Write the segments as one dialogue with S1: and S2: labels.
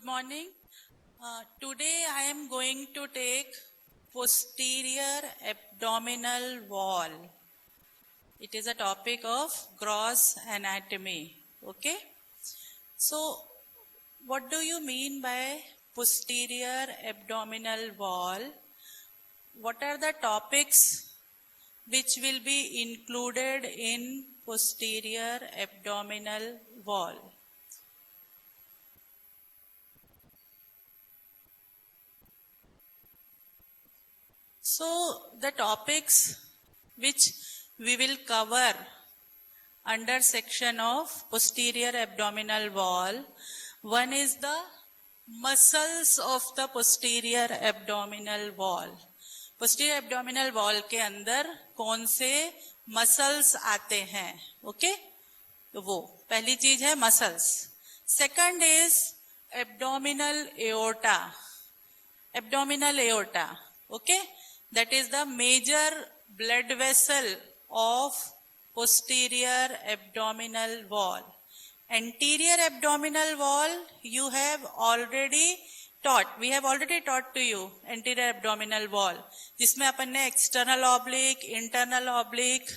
S1: morning. Today I am going to take posterior abdominal wall. It is a topic of gross anatomy. Okay. So what do you mean by posterior abdominal wall? What are the topics which will be included in posterior abdominal wall? So the topics which we will cover under section of posterior abdominal wall, one is the muscles of the posterior abdominal wall. Posterior abdominal wall के अंदर कौन से muscles आते हैं? Okay? तो वो पहली चीज है muscles. Second is abdominal aorta. Abdominal aorta. Okay? That is the major blood vessel of posterior abdominal wall. Anterior abdominal wall, you have already taught. We have already taught to you anterior abdominal wall. जिसमें अपन ने external oblique, internal oblique,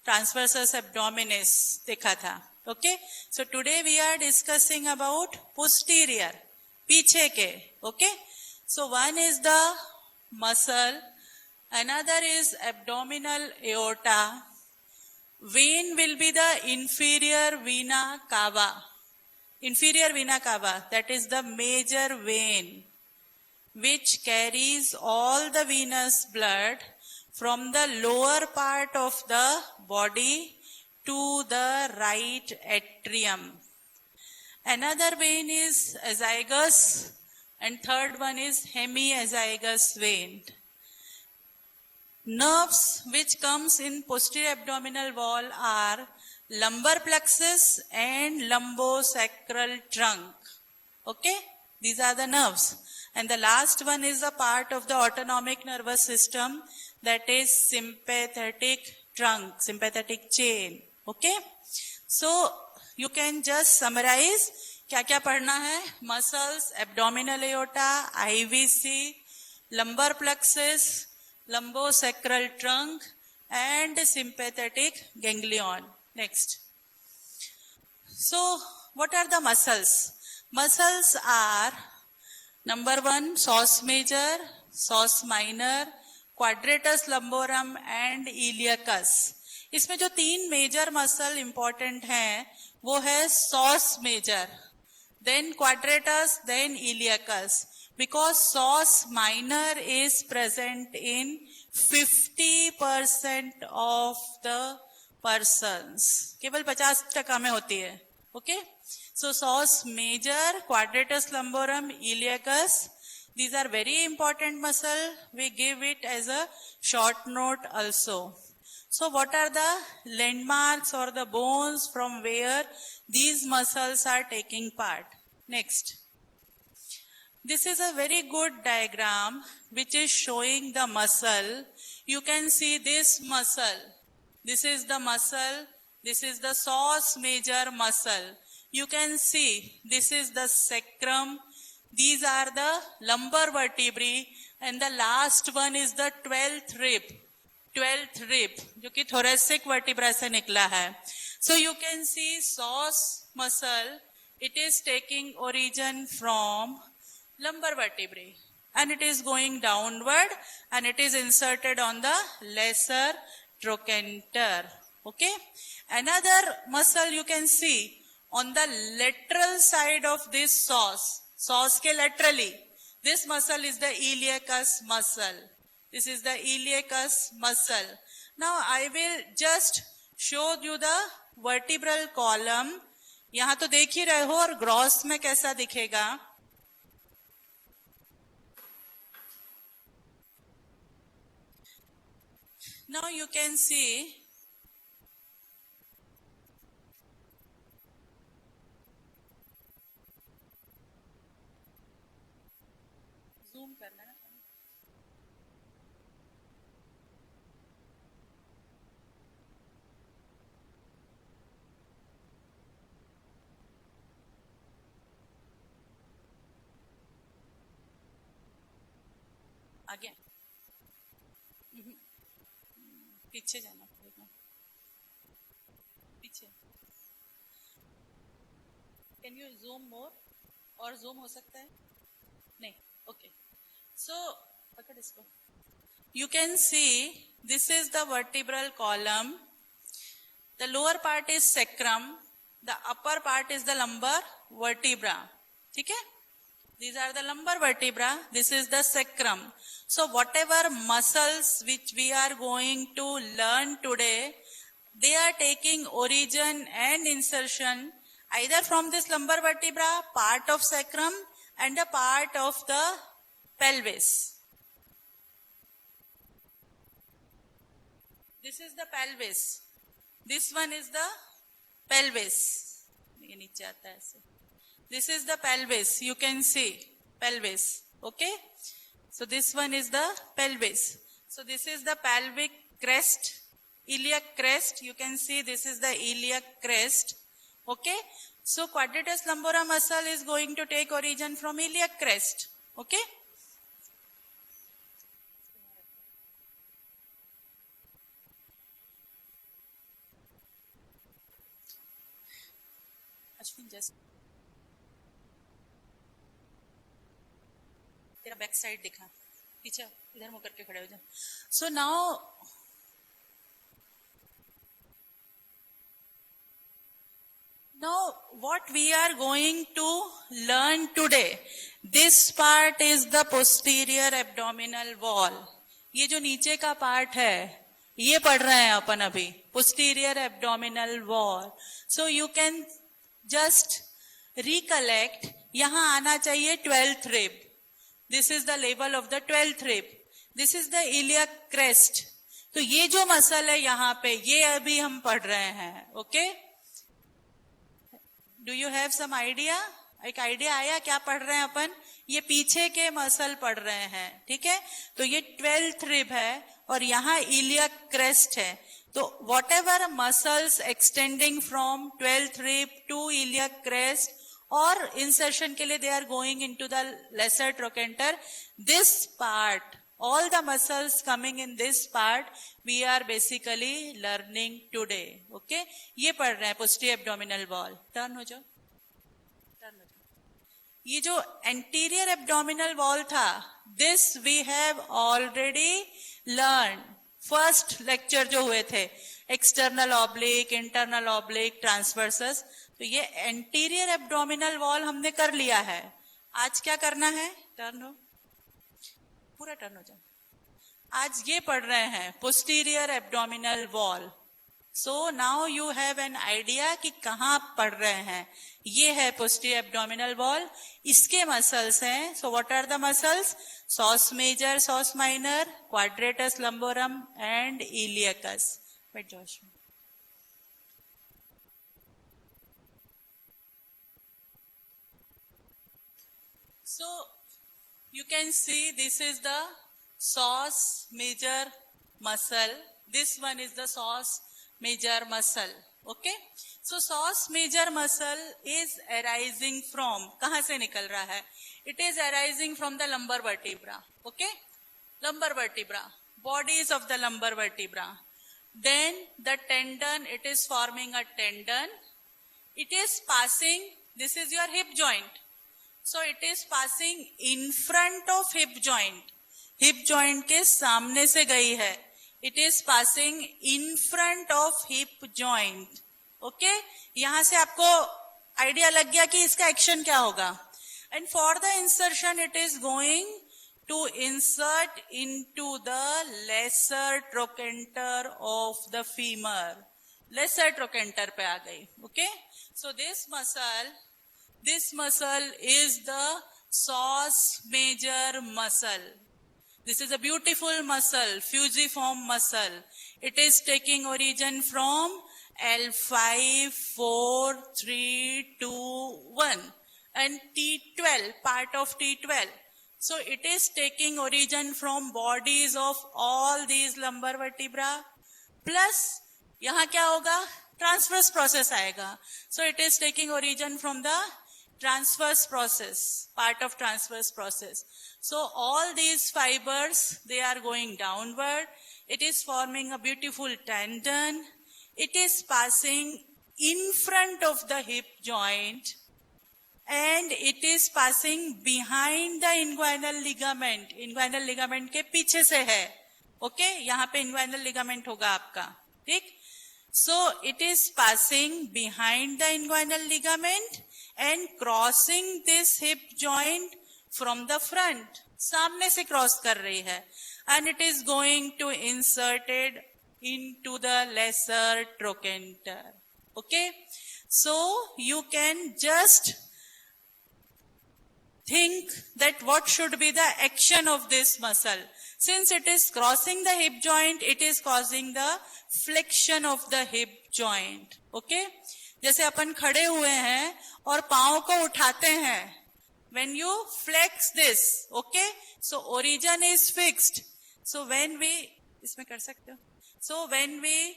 S1: transversus abdominis देखा था. Okay? So today we are discussing about posterior, पीछे के. Okay? So one is the muscle. Another is abdominal aorta. Vein will be the inferior vena cava. Inferior vena cava, that is the major vein which carries all the venous blood from the lower part of the body to the right atrium. Another vein is azygos and third one is hemiazygous vein. Nerves which comes in posterior abdominal wall are lumbar plexus and lumbosacral trunk. Okay? These are the nerves. And the last one is a part of the autonomic nervous system, that is sympathetic trunk, sympathetic chain. Okay? So, you can just summarize क्या-क्या पढ़ना है? Muscles, abdominal aorta, IVC, lumbar plexus, lumbosacral trunk and sympathetic ganglion. Next. So, what are the muscles? Muscles are number 1, psoas major, psoas minor, quadratus lumborum and iliacus. इसमें जो 3 major muscle important हैं, वो है psoas major, then quadratus, then iliacus. Because psoas minor is present in 50% of the persons. केवल 50% में होती है. Okay? So psoas major, quadratus lumborum, iliacus, these are very important muscle. We give it as a short note also. So what are the landmarks or the bones from where these muscles are taking part? Next. This is a very good diagram which is showing the muscle. You can see this muscle. This is the muscle. This is the psoas major muscle. You can see this is the sacrum. These are the lumbar vertebrae and the last one is the 12th rib. 12th rib जो कि thoracic vertebra से निकला है. So you can see psoas muscle. It is taking origin from lumbar vertebrae and it is going downward and it is inserted on the lesser trochanter. Okay? Another muscle you can see on the lateral side of this psoas ke laterally. This muscle is the iliacus muscle. This is the iliacus muscle. Now I will just show you the vertebral column. यहाँ तो देख ही रहे हो और gross में कैसा दिखेगा. Now you can see zoom करना है. आगे पीछे जाना पड़ेगा, पीछे। कैन यू जूम मोर, और जूम हो सकता है? नहीं, ओके। सो पकड़ इसको। You can see this is the vertebral column. The lower part is sacrum. The upper part is the lumbar vertebra. ठीक है? These are the lumbar vertebra. This is the sacrum. So whatever muscles which we are going to learn today, they are taking origin and insertion either from this lumbar vertebra, part of sacrum, and a part of the pelvis. This is the pelvis. This one is the pelvis. ये नीचे आता है ऐसे. This is the pelvis. You can see pelvis. Okay. So this one is the pelvis. So this is the pelvic crest, iliac crest. You can see this is the iliac crest. Okay. So quadratus lumborum muscle is going to take origin from iliac crest. Okay. Just तेरा back side दिखा, पीछे इधर मुंह करके खड़े हो जाओ. सो now what we are going to learn today, this part is the posterior abdominal wall. ये जो नीचे का पार्ट है ये पढ़ रहे हैं अपन अभी, posterior abdominal wall. So you can just recollect, यहां आना चाहिए 12th rib. This is the level of the 12th rib. This is the iliac crest. तो ये जो मसल है यहाँ पे, ये अभी हम पढ़ रहे हैं. Okay, do you have some idea? एक आइडिया आया क्या पढ़ रहे हैं अपन? ये पीछे के मसल पढ़ रहे हैं. ठीक है, तो ये 12th rib है और यहाँ iliac crest है. तो whatever muscles extending from 12th rib to iliac crest or insertion के लिए they are going into the lesser trochanter, this part, all the muscles coming in this part, we are basically learning today. Okay, ये पढ़ रहे हैं posterior abdominal wall. Turn हो जाओ, turn हो जाओ. ये जो anterior abdominal wall था, this we have already learned. First lecture जो हुए थे, external oblique, internal oblique, transversus. तो ये एंटीरियर एब्डोमिनल वॉल हमने कर लिया है. आज क्या करना है? टर्न हो, पूरा टर्न हो जाओ. आज ये पढ़ रहे हैं posterior abdominal wall. So now you have an idea कि कहाँ पढ़ रहे हैं. ये है पोस्टीरियर एब्डोमिनल वॉल, इसके मसल्स हैं. So what are the muscles? Psoas major, psoas minor, quadratus lumborum and iliacus. बैठ जाओ. So you can see this is the psoas major muscle. This one is the psoas major muscle. Okay. So psoas major muscle is arising from, कहाँ से निकल रहा है? It is arising from the lumbar vertebra. Okay. Lumbar vertebra, bodies of the lumbar vertebra. Then the tendon, it is forming a tendon. It is passing, this is your hip joint. So it is passing in front of hip joint. Hip joint के सामने से गई है. It is passing in front of hip joint. Okay? यहाँ से आपको idea लग गया कि इसका एक्शन क्या होगा. And for the insertion, it is going to insert into the lesser trochanter of the femur. Lesser trochanter पे आ गई. Okay? So this muscle is the psoas major muscle. This is a beautiful muscle, fusiform muscle. It is taking origin from L5, 4, 3, 2, 1 and T12, part of T12. So it is taking origin from bodies of all these lumbar vertebra. Plus, यहाँ क्या होगा? Transverse process आएगा. So it is taking origin from the transverse process, part of transverse process. So all these fibers, they are going downward. It is forming a beautiful tendon. It is passing in front of the hip joint, and it is passing behind the inguinal ligament. Inguinal ligament के पीछे से है. Okay? यहाँ पे inguinal ligament होगा आपका. ठीक? So it is passing behind the inguinal ligament and crossing this hip joint from the front. सामने से cross कर रही है. And it is going to insert it into the lesser trochanter. Okay? So you can just think that what should be the action of this muscle. Since it is crossing the hip joint, it is causing the flexion of the hip joint. Okay? जैसे अपन खड़े हुए हैं और पाँव को उठाते हैं. When you flex this, okay? So origin is fixed. So when we, इसमें कर सकते हो? So when we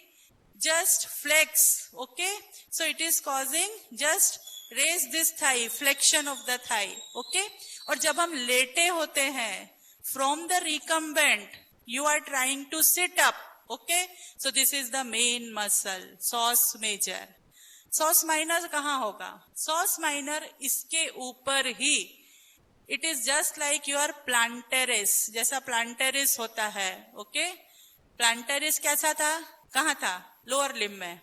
S1: just flex, okay? So it is causing just raise this thigh, flexion of the thigh, okay? और जब हम लेटे होते हैं, from the recumbent, you are trying to sit up, okay? So this is the main muscle, psoas major. Psoas minor कहाँ होगा? Psoas minor इसके ऊपर ही. It is just like your plantaris, जैसा plantaris होता है, okay? Plantaris कैसा था? कहाँ था? Lower limb में.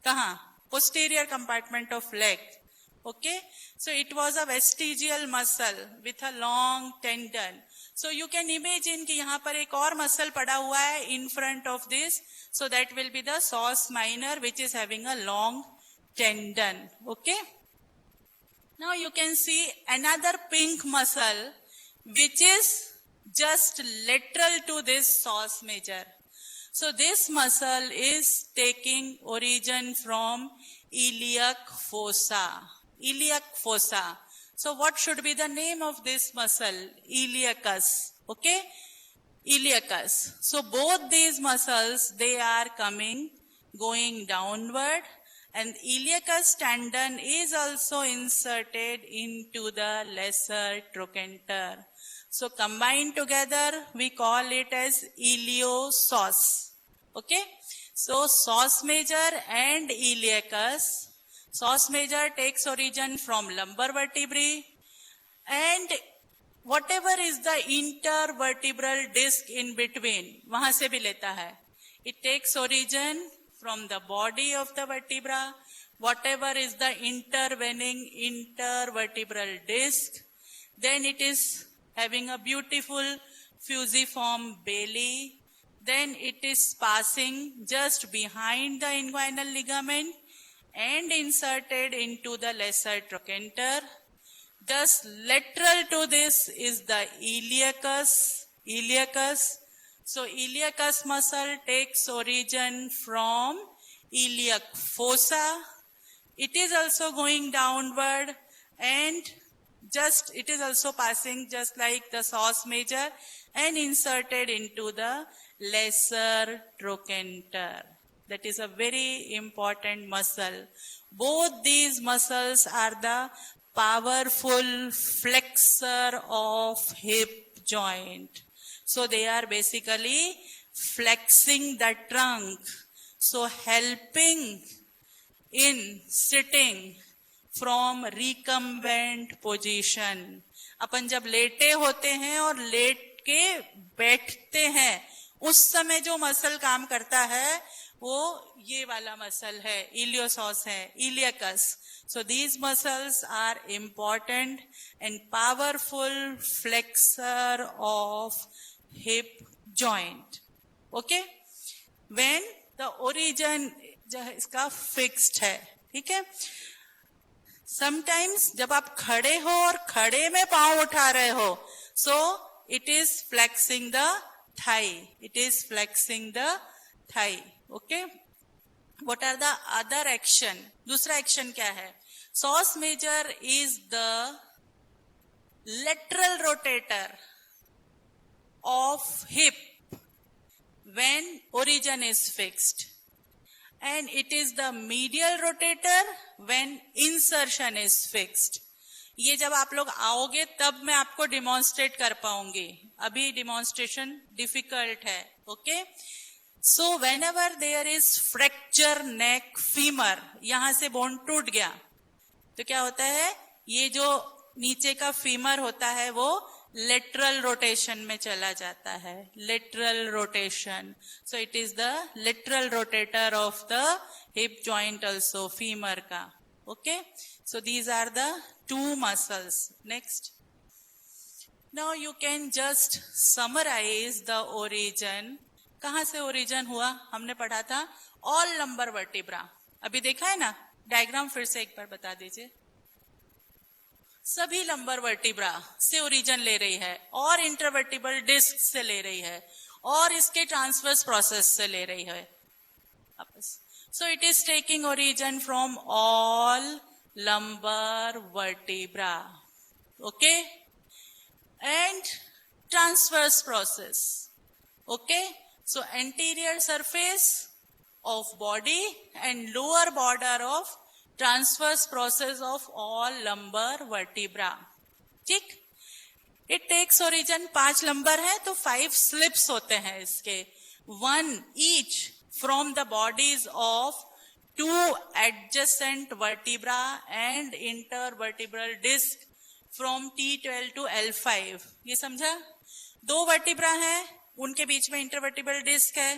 S1: कहाँ? Posterior compartment of leg. Okay? So it was a vestigial muscle with a long tendon. So you can imagine कि यहाँ पर एक और muscle पड़ा हुआ है in front of this. So that will be the psoas minor, which is having a long tendon. Okay? Now you can see another pink muscle which is just lateral to this psoas major. So this muscle is taking origin from iliac fossa. Iliac fossa. So what should be the name of this muscle? Iliacus. Okay? Iliacus. So both these muscles, they are going downward, and iliacus tendon is also inserted into the lesser trochanter. So combined together, we call it as iliopsoas. Okay? So psoas major and iliacus. Psoas major takes origin from lumbar vertebrae, and whatever is the intervertebral disc in between, वहाँ से भी लेता है. It takes origin from the body of the vertebra, whatever is the intervening intervertebral disc, then it is having a beautiful fusiform belly, then it is passing just behind the inguinal ligament and inserted into the lesser trochanter. Thus, lateral to this is the iliacus. So, iliacus muscle takes origin from iliac fossa. It is also going downward, and it is also passing just like the psoas major and inserted into the lesser trochanter. That is a very important muscle. Both these muscles are the powerful flexor of hip joint. So they are basically flexing the trunk. So helping in sitting from recumbent position. अपन जब लेटे होते हैं और late के बैठते हैं, उस समय जो मसल काम करता है वो ये वाला मसल है, इलियोसॉस है, इलियकस. So these muscles are important and powerful flexor of hip joint. Okay? When the origin इसका fixed है, ठीक है? Sometimes जब आप खड़े हो और खड़े में पाँव उठा रहे हो, so it is flexing the thigh. It is flexing the thigh. Okay? What are the other action? दूसरा action क्या है? Psoas major is the lateral rotator of hip when origin is fixed. And it is the medial rotator when insertion is fixed. ये जब आप लोग आओगे तब मैं आपको डिमॉन्स्ट्रेट कर पाऊंगी, अभी डिमॉन्स्ट्रेशन डिफिकल्ट है. Okay, so whenever there is fracture neck femur, यहां से बोन टूट गया तो क्या होता है, ये जो नीचे का फीमर होता है वो लेटरल रोटेशन में चला जाता है. Lateral rotation, so it is the lateral rotator of the hip joint also, femur का. Okay, so these are the two muscles. Next. Now you can just summarize the origin. कहां से origin हुआ, हमने पढ़ा था all lumbar vertebra. अभी देखा है ना, डायग्राम फिर से एक बार बता दीजिए. सभी लंबर वर्टिब्रा से ओरिजिन ले रही है और इंटरवर्टिब्रल डिस्क से ले रही है और इसके ट्रांसवर्स प्रोसेस से ले रही है. सो it is taking origin from all lumbar vertebra. Okay, and transverse process. Okay, so anterior surface of body and lower border of transverse process of all lumbar vertebra. ठीक, it takes origin 5 lumbar है तो 5 slips होते हैं इसके, 1 each from the bodies of 2 adjacent vertebra and intervertebral disc from T12 to L5. ये समझा, 2 vertebra है, उनके बीच में इंटरवर्टिब्रल डिस्क है,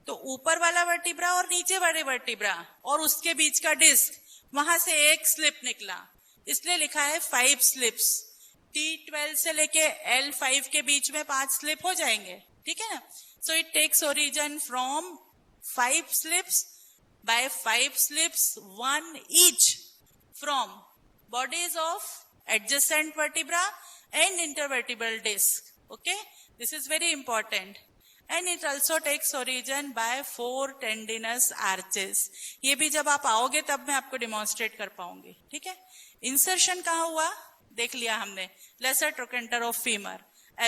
S1: तो ऊपर वाला वर्टिब्रा और नीचे वाले वर्टिब्रा और उसके बीच का डिस्क, वहां से एक स्लिप निकला, इसलिए लिखा है 5 स्लिप्स. T12 से लेके L5 के बीच में 5 स्लिप हो जाएंगे. ठीक है ना, so it takes origin from 5 slips. By 5 slips, 1 each from bodies of adjacent vertebra and intervertebral disc. Okay, this is very important. And it also takes origin by 4 tendinous arches. ये भी जब आप आओगे तब मैं आपको demonstrate कर पाऊंगी. ठीक है, insertion कहाँ हुआ देख लिया हमने, lesser trochanter of femur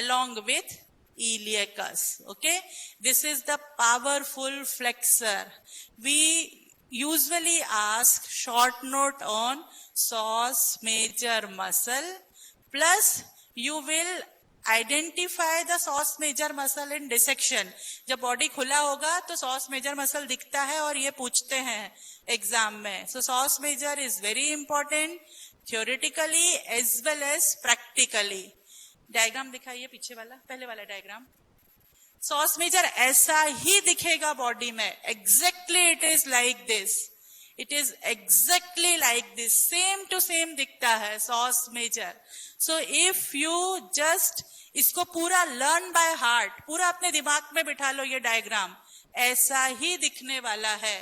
S1: along with iliacus. Okay, this is the powerful flexor. We usually ask short note on psoas major muscle, plus you will identify the psoas major muscle in dissection. जब body खुला होगा तो psoas major muscle दिखता है और ये पूछते हैं एग्जाम में. So psoas major is very important theoretically as well as practically. Diagram दिखाइए, पीछे वाला, पहले वाला डायग्राम. सॉस मेजर ऐसा ही दिखेगा बॉडी में, exactly it is like this, it is exactly like this, same to same दिखता है psoas major. So if you just इसको पूरा लर्न बाय हार्ट, पूरा अपने दिमाग में बिठा लो, ये डायग्राम ऐसा ही दिखने वाला है.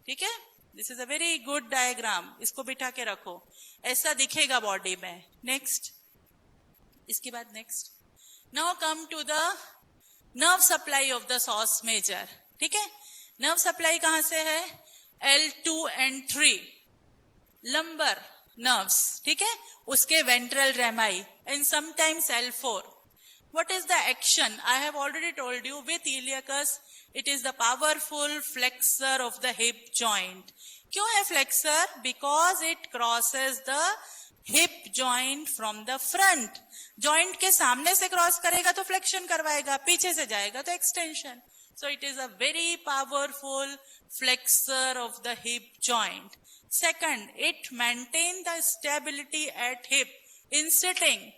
S1: ठीक है, this is a very good diagram, इसको बिठा के रखो, ऐसा दिखेगा बॉडी में. नेक्स्ट, इसके बाद next, now come to the nerve supply of the psoas major. ठीक है, नर्व सप्लाई कहां से है, L2 and 3 लंबर नर्व्स. ठीक है, उसके ventral रेमाई and sometimes L4. What is the action? I have already told you with iliacus it is the powerful flexor of the hip joint. क्यों है flexor? Because it crosses the hip joint from the front. Joint के सामने से cross करेगा तो flexion करवाएगा, पीछे से जाएगा तो extension. So it is a very powerful flexor of the hip joint. Second, it maintain the stability at hip in sitting.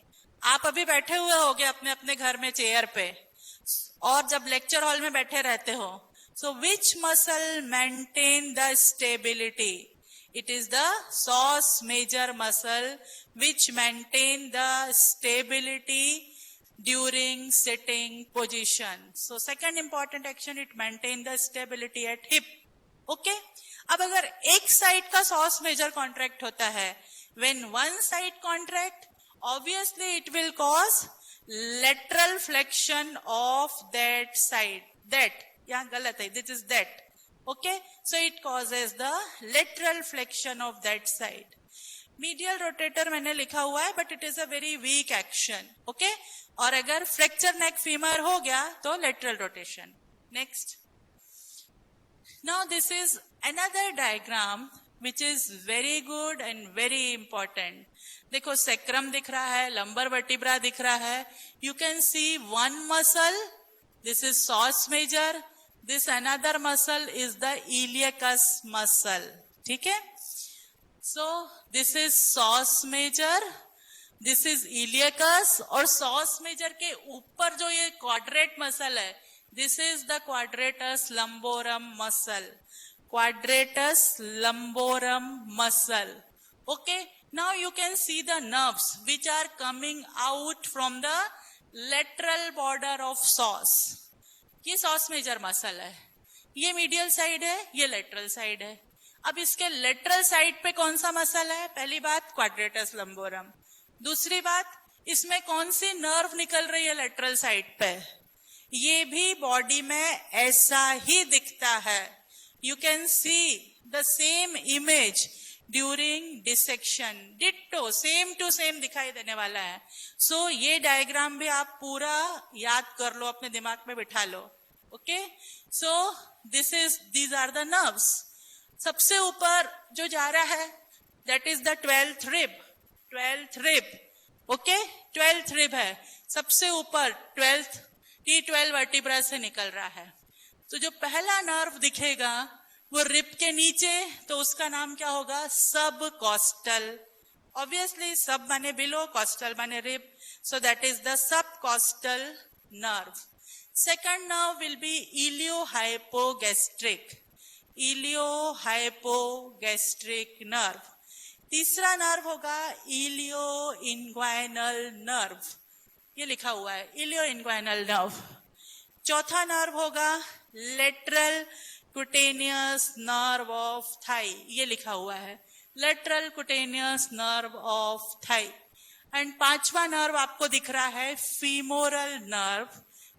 S1: आप अभी बैठे हुए होगे अपने अपने घर में चेयर पे और जब लेक्चर हॉल में बैठे रहते हो, so which muscle maintain the stability? It is the psoas major muscle which maintain the stability during sitting position. So second important action, it maintain the stability at hip. Okay? अब अगर एक side का psoas major contract होता है, when one side contract, obviously it will cause lateral flexion of that side. That, यहाँ गलत है, this is that. Okay, so it causes the lateral flexion of that side. Medial rotator मैंने लिखा हुआ है, but it is a very weak action. Okay, और अगर fracture neck femur हो गया तो lateral rotation. Next. Now this is another diagram which is very good and very important. देखो sacrum दिख रहा है, lumbar vertebra दिख रहा है. You can see one muscle. This is psoas major. This another muscle is the iliacus muscle. ठीक है? So this is psoas major. This is iliacus. और psoas major के ऊपर जो ये quadrate muscle है, this is the quadratus lumborum muscle. Quadratus lumborum muscle. Okay. Now you can see the nerves which are coming out from the lateral border of psoas. ये psoas major muscle है. ये medial side है, ये lateral side है. अब इसके lateral side पे कौन सा मसल है? पहली बात quadratus lumborum. दूसरी बात, इसमें कौन सी nerve निकल रही है lateral side पे? ये भी body में ऐसा ही दिखता है. You can see the same image during dissection. Ditto, same to same दिखाई देने वाला है. So ये डायग्राम भी आप पूरा याद कर लो, अपने दिमाग में बिठा लो. Okay? So these are the nerves. सबसे ऊपर जो जा रहा है, that is the 12th rib. 12th rib. Okay? 12th rib है. सबसे ऊपर 12th T12 vertebra से निकल रहा है. तो जो पहला नर्व दिखेगा वो रिब के नीचे, तो उसका नाम क्या होगा? सब कॉस्टल. ऑब्वियसली सब माने बिलो, कॉस्टल माने rib. So that is the sub costal nerve. Second nerve will be iliohypogastric. Iliohypogastric nerve. तीसरा नर्व होगा इलियो इंग्वाइनल नर्व. ये लिखा हुआ है इलियो इंग्वाइनल नर्व. चौथा नर्व होगा lateral cutaneous nerve of thigh. ये लिखा हुआ है lateral cutaneous nerve of thigh. And पांचवा नर्व आपको दिख रहा है femoral nerve.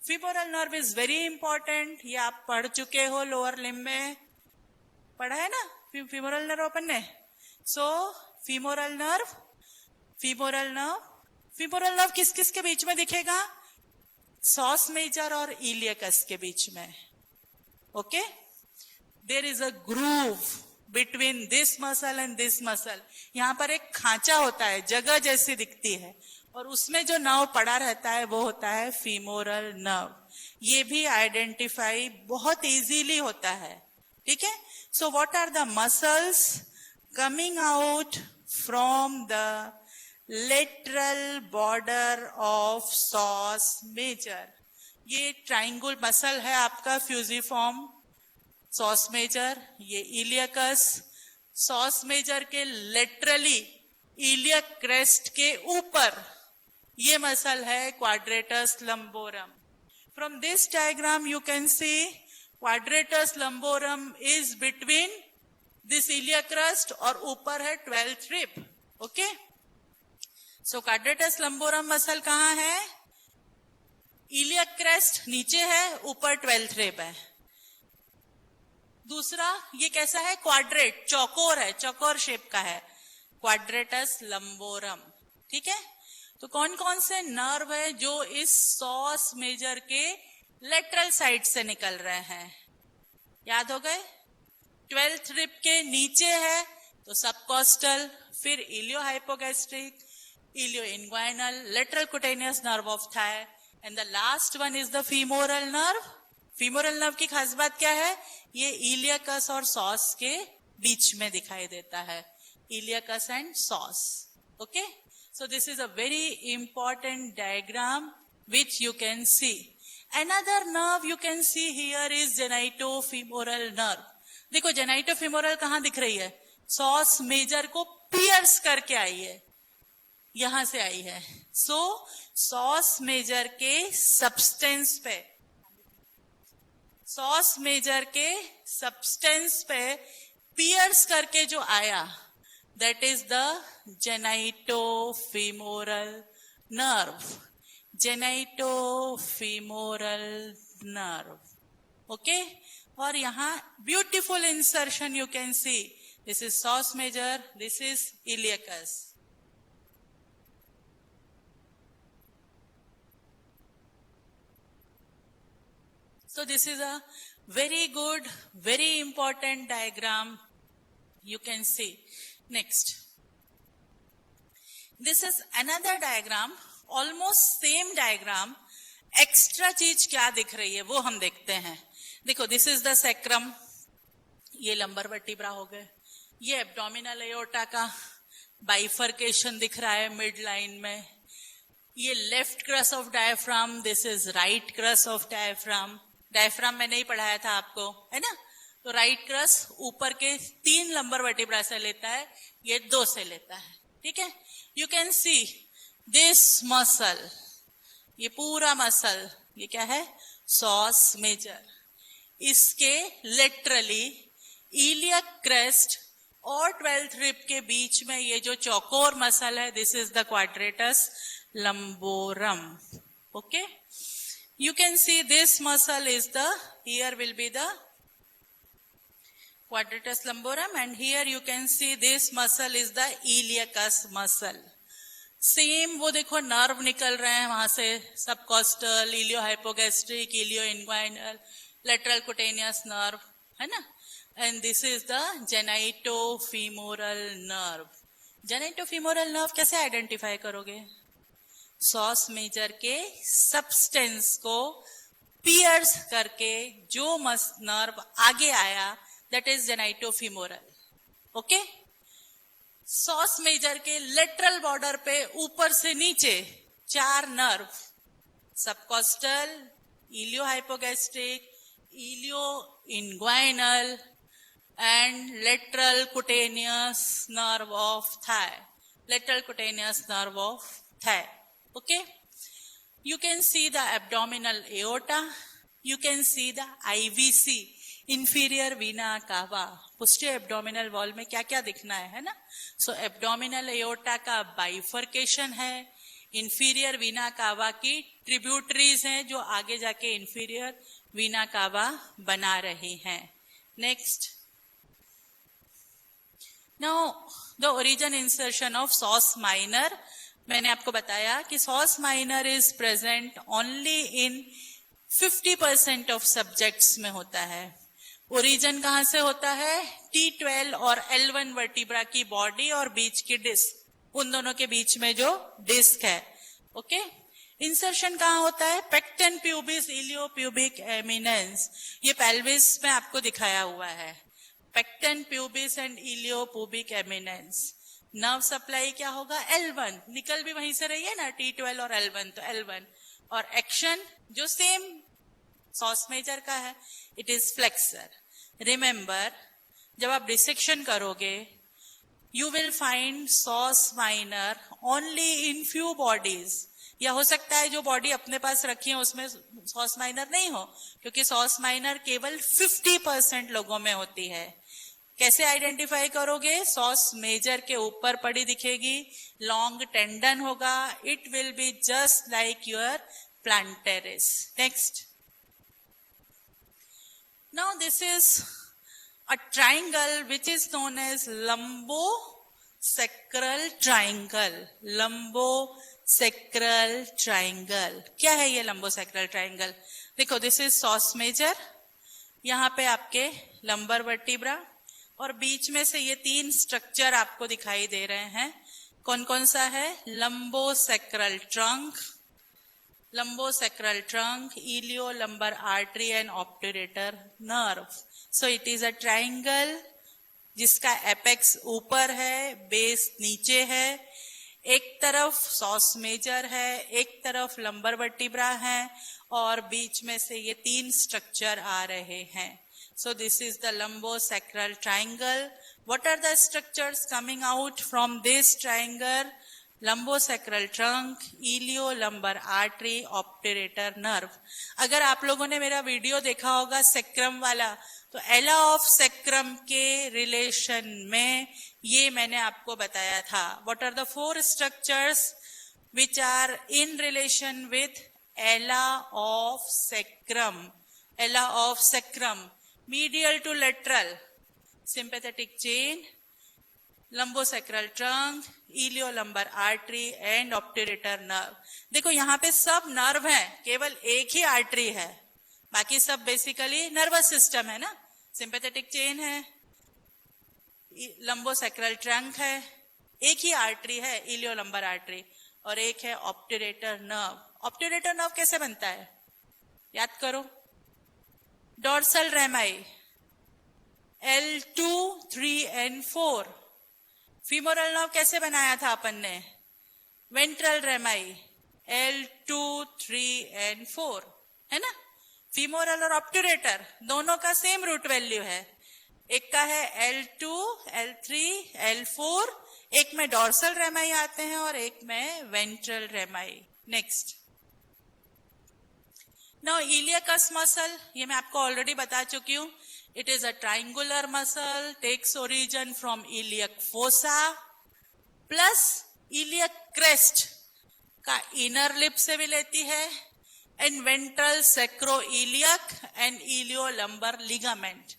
S1: Femoral nerve is very important. ये आप पढ़ चुके हो लोअर लिम्ब में, पढ़ा है ना femoral nerve अपन ने. So femoral nerve किस किस के बीच में दिखेगा? psoas major और iliacus के बीच में. Okay? There is a groove between this muscle and this muscle. यहाँ पर एक खांचा होता है, जगह जैसी दिखती है, और उसमें जो नर्व पड़ा रहता है वो होता है femoral nerve. ये भी आइडेंटिफाई बहुत इजीली होता है. ठीक है? So what are the muscles coming out from the lateral border of psoas major? ये ट्राइंगल मसल है आपका फ्यूजिफॉर्म psoas major. ये इलियकस. psoas major के लेटरली इलियक क्रेस्ट के ऊपर ये मसल है quadratus lumborum. From this diagram you can see quadratus lumborum is between this iliac crest और ऊपर है 12th rib. Okay? So quadratus lumborum muscle कहाँ है? इलियक क्रेस्ट नीचे है, ऊपर 12th rib है. दूसरा ये कैसा है? क्वाड्रेट, चौकोर है, चौकोर शेप का है, क्वाड्रेटस लंबोरम. ठीक है? तो कौन कौन से नर्व है जो इस psoas मेजर के लेटरल साइड से निकल रहे हैं? याद हो गए? 12th रिब के नीचे है तो सबकॉस्टल, फिर iliohypogastric, ilioinguinal, lateral cutaneous nerve of thigh, and the last one is the femoral nerve. Femoral nerve की खास बात क्या है? ये इलियकस और psoas के बीच में दिखाई देता है. Iliacus and psoas. Okay? So this is a very important diagram which you can see. Another nerve you can see here is genitofemoral nerve. देखो genitofemoral कहाँ दिख रही है? psoas major को pierce करके आई है, यहां से आई है. So psoas major के substance पे, psoas major के substance पे pierce करके जो आया, that is the genitofemoral nerve. Genitofemoral nerve. Okay? और यहाँ beautiful insertion you can see. This is psoas major, this is iliacus. So this is a very good, very important diagram You can see. Next. This is another diagram, almost same diagram. Extra चीज क्या दिख रही है वो हम देखते हैं. देखो, दिस इज द सैक्रम, ये लंबर वर्टिब्रा हो गए. ये एब्डोमिनल एओर्टा का बाइफर्केशन दिख रहा है मिड लाइन में. ये left cross of diaphragm, this is right cross of diaphragm. Diaphragm मैंने ही पढ़ाया था आपको, है ना. तो राइट क्रस ऊपर के 3 लंबर वर्टिब्रा से लेता है, ये 2 से लेता है. ठीक है. You can see this muscle, ये पूरा मसल, ये क्या है, सॉस मेजर. इसके लेटरली इलियक क्रेस्ट और 12th रिब के बीच में ये जो चौकोर मसल है, this is the quadratus lumborum. Okay. You can see this muscle is the, here will be the quadratus lumborum, and here you can see this muscle is the iliacus muscle. Same वो देखो nerve निकल रहे हैं वहां से, subcostal, iliohypogastric, ilioinguinal, lateral cutaneous nerve, है ना. And this is the genitofemoral nerve. Genitofemoral nerve कैसे आइडेंटिफाई करोगे? सॉस मेजर के सबस्टेंस को पियर्स करके जो नर्व आगे आया, that is genitofemoral. Okay. Psoas major के लेटरल बॉर्डर पे ऊपर से नीचे 4 nerve, subcostal, iliohypogastric, ilioinguinal and lateral cutaneous nerve of Thai. Lateral cutaneous nerve of thigh. Okay, you can see the abdominal aorta, you can see the IVC, inferior vena cava. posterior abdominal wall में क्या क्या दिखना है ना. So abdominal aorta का bifurcation है, inferior vena cava की tributaries हैं जो आगे जाके inferior vena cava बना रही हैं. Next. Now the origin insertion of psoas minor. मैंने आपको बताया कि sauce minor is present only in 50% of subjects में होता है. ओरिजिन कहां से होता है? T12 और L1 वर्टिब्रा की बॉडी और बीच की डिस्क, उन दोनों के बीच में जो डिस्क है. ओके. इंसर्शन कहां होता है? Pecten pubis iliopubic eminence. ये पेल्विस में आपको दिखाया हुआ है. Pecten pubis and iliopubic eminence. Nerve supply क्या होगा? L1. निकल भी वहीं से रही है ना, T12 और L1, तो L1. और एक्शन जो सेम सॉस मेजर का है, इट इज फ्लेक्सर. रिमेंबर, जब आप डिसेक्शन करोगे, you will find sauce minor only in few bodies. या हो सकता है जो बॉडी अपने पास रखी है उसमें सॉस माइनर नहीं हो, क्योंकि सॉस माइनर केवल 50% लोगों में होती है. कैसे आइडेंटिफाई करोगे? सॉस मेजर के ऊपर पड़ी दिखेगी, लॉन्ग टेंडन होगा, it will be just like your plantaris. Next. Now this is a triangle which is known as lumbosacral triangle. Lumbosacral triangle क्या है ये लंबो सेक्रल ट्राइंगल? देखो, दिस इज सॉस मेजर, यहाँ पे आपके lumbar vertebra, और बीच में से ये 3 स्ट्रक्चर आपको दिखाई दे रहे हैं. कौन कौन सा है? Lumbosacral trunk, lumbosacral trunk, iliolumbar artery and obturator nerve. So it is a triangle जिसका एपेक्स ऊपर है, बेस नीचे है. एक तरफ सॉस मेजर है, एक तरफ लंबर वर्टिब्रा है, और बीच में से ये 3 स्ट्रक्चर आ रहे हैं. So this is the lumbosacral triangle. What are the structures coming out from this triangle? Lumbosacral trunk, iliolumbar artery, obturator nerve. अगर आप लोगों ने मेरा वीडियो देखा होगा सेक्रम वाला, तो एला ऑफ सेक्रम के रिलेशन में ये मैंने आपको बताया था. What are the 4 structures which are in relation with ala of sacrum? Ala of sacrum, medial to lateral, sympathetic chain, lumbosacral trunk, iliolumbar artery and obturator nerve. देखो यहाँ पे सब नर्व हैं, केवल एक ही आर्टरी है, बाकी सब बेसिकली नर्वस सिस्टम है ना. सिंपैथेटिक चेन है, लंबोसेक्रल ट्रंक है, एक ही आर्टरी है इलियोलंबर आर्टरी, और एक है ऑब्ट्यूरेटर नर्व। ऑब्ट्यूरेटर नर्व कैसे बनता है, याद करो, dorsal रेमाई L2, 3 and 4। Femoral nerve कैसे बनाया था अपन ने, वेंट्रल रेमाई L2, 3 and 4, है ना। फीमोरल और ऑब्ट्यूरेटर दोनों का सेम रूट वैल्यू है, एक का है L2, L3, L4, एक में डोर्सल रेमाई आते हैं और एक में ventral rami. Next, now iliacus muscle, ये मैं आपको ऑलरेडी बता चुकी हूं। It is a triangular muscle, takes origin from iliac fossa plus iliac crest का इनर लिप से भी लेती है, and ventral sacroiliac and iliolumbar ligament,